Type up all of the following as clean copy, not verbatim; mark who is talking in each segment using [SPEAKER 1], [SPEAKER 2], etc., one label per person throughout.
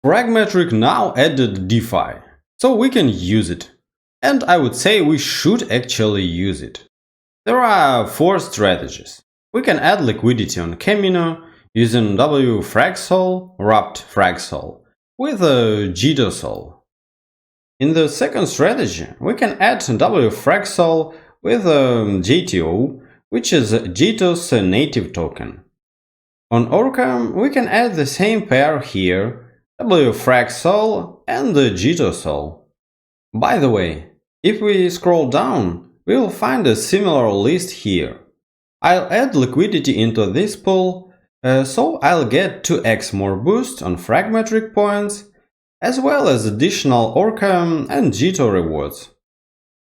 [SPEAKER 1] Fragmetric now added DeFi, so we can use it. And I would say we should actually use it. There are 4 strategies. We can add liquidity on Kamino using wfragSOL, wrapped fragSOL, with JitoSOL. In the second strategy, we can add wfragSOL with Jito, which is Jito's native token. On Orca, we can add the same pair here, wfragSOL and JitoSOL. By the way, if we scroll down, we will find a similar list here. I'll add liquidity into this pool, so I'll get 2x more boost on Fragmetric points, as well as additional Orca and Jito rewards.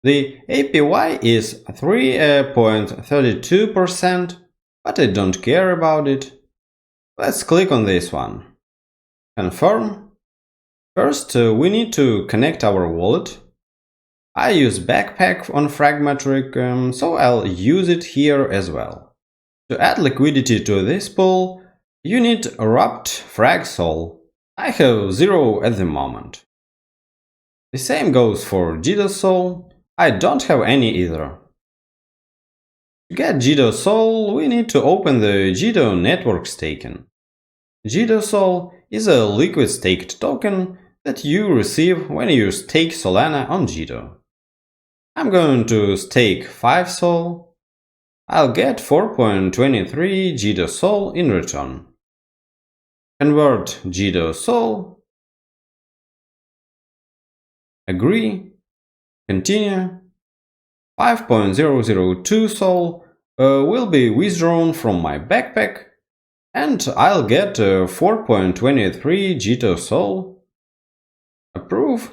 [SPEAKER 1] The APY is 3.32%, but I don't care about it. Let's click on this one. Confirm. First, we need to connect our wallet. I use Backpack on Fragmetric, so I'll use it here as well. To add liquidity to this pool, you need wrapped fragSOL. I have 0 at the moment. The same goes for JitoSOL. I don't have any either. To get JitoSOL, we need to open the Jito network staking. JitoSOL is a liquid staked token that you receive when you stake Solana on Jito. I'm going to stake 5 SOL. I'll get 4.23 JitoSOL in return. Convert JitoSOL. Agree. Continue. 5.002 SOL will be withdrawn from my backpack, and I'll get 4.23 JitoSOL. Approve.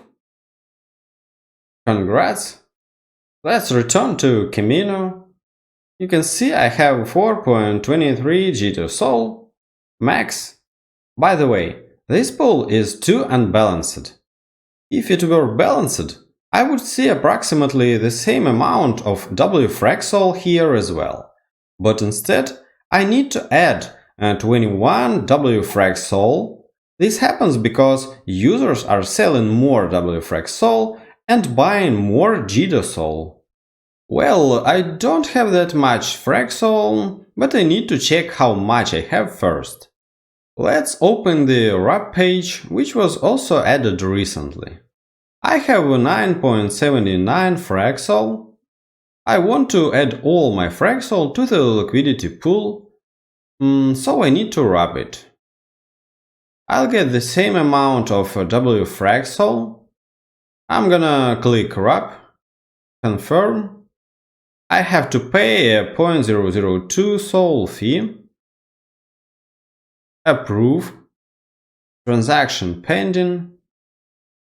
[SPEAKER 1] Congrats. Let's return to Kamino. You can see I have 4.23 JitoSOL max. By the way, this pool is too unbalanced. If it were balanced, I would see approximately the same amount of wfragSOL here as well. But instead, I need to add 21 wfragSOL. This happens because users are selling more wfragSOL and buying more JitoSOL. Well, I don't have that much fragSOL, but I need to check how much I have first. Let's open the wrap page, which was also added recently. I have 9.79 fragSOL. I want to add all my fragSOL to the liquidity pool, so I need to wrap it. I'll get the same amount of wfragSOL. I'm gonna click wrap, confirm. I have to pay a 0.002 SOL fee. Approve. Transaction pending.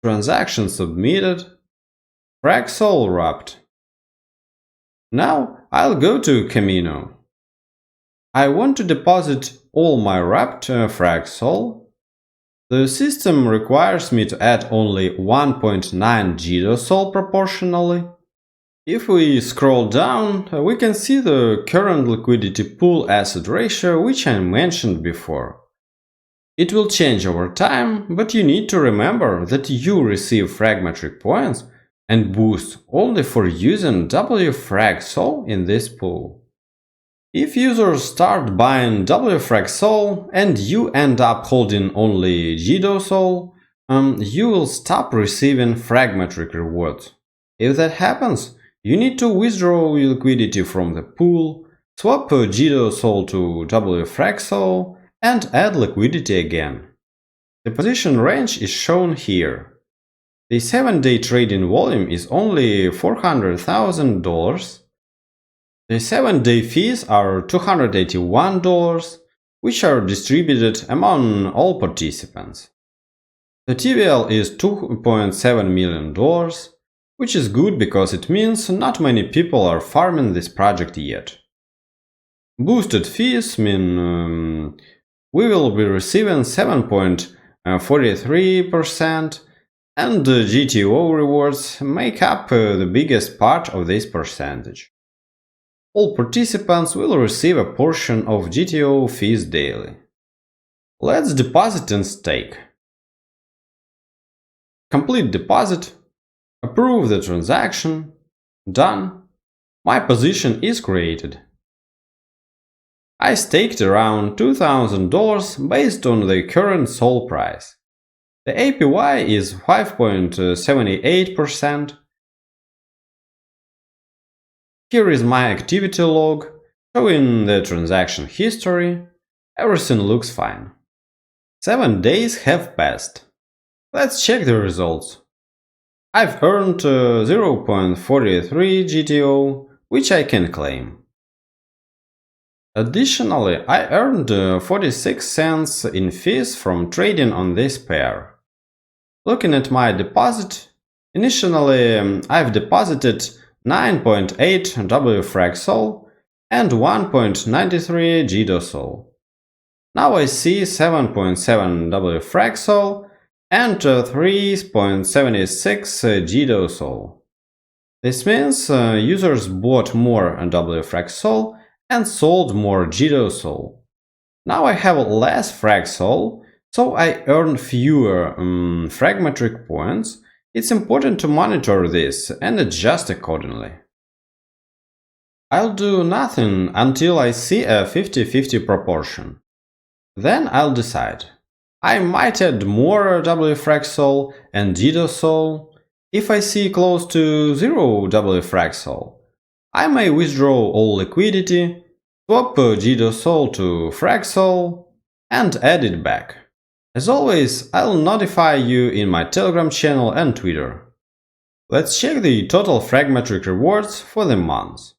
[SPEAKER 1] Transaction submitted. fragSOL wrapped. Now I'll go to Kamino. I want to deposit all my wrapped fragSOL. The system requires me to add only 1.9 JitoSOL proportionally. If we scroll down, we can see the current liquidity pool asset ratio, which I mentioned before. It will change over time, but you need to remember that you receive Fragmetric points and boost only for using wfragSOL in this pool. If users start buying wfragSOL and you end up holding only JitoSOL, you will stop receiving Fragmetric rewards. If that happens, you need to withdraw liquidity from the pool, swap JitoSOL to wfragSOL, and add liquidity again. The position range is shown here. The 7-day trading volume is only $400,000. The 7-day fees are $281, which are distributed among all participants. The TVL is $2.7 million, which is good because it means not many people are farming this project yet. Boosted fees mean we will be receiving 7.43%, and GTO rewards make up the biggest part of this percentage. All participants will receive a portion of GTO fees daily. Let's deposit and stake. Complete deposit. Approve the transaction. Done. My position is created. I staked around $2,000 based on the current SOL price. The APY is 5.78%. Here is my activity log, showing the transaction history. Everything looks fine. 7 days have passed. Let's check the results. I've earned 0.43 Jito, which I can claim. Additionally, I earned 46 cents in fees from trading on this pair. Looking at my deposit, initially I've deposited 9.8 wfragSOL and 1.93 JitoSOL. Now I see 7.7 wfragSOL and 3.76 JitoSOL. This means users bought more wfragSOL and sold more JitoSOL. Now I have less fragSOL, so I earn fewer Fragmetric points. It's important to monitor this and adjust accordingly. I'll do nothing until I see a 50-50 proportion. Then I'll decide. I might add more wfragSOL and JitoSOL. If I see close to 0 wfragSOL, I may withdraw all liquidity, swap JitoSOL to fragSOL, and add it back. As always, I'll notify you in my Telegram channel and Twitter. Let's check the total Fragmetric rewards for the month.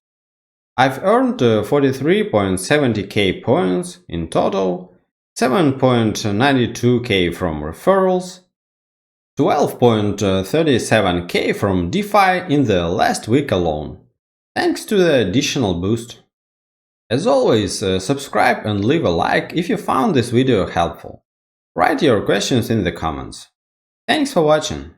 [SPEAKER 1] I've earned 43.70k points in total, 7.92k from referrals, 12.37k from DeFi in the last week alone, thanks to the additional boost. As always, subscribe and leave a like if you found this video helpful. Write your questions in the comments. Thanks for watching.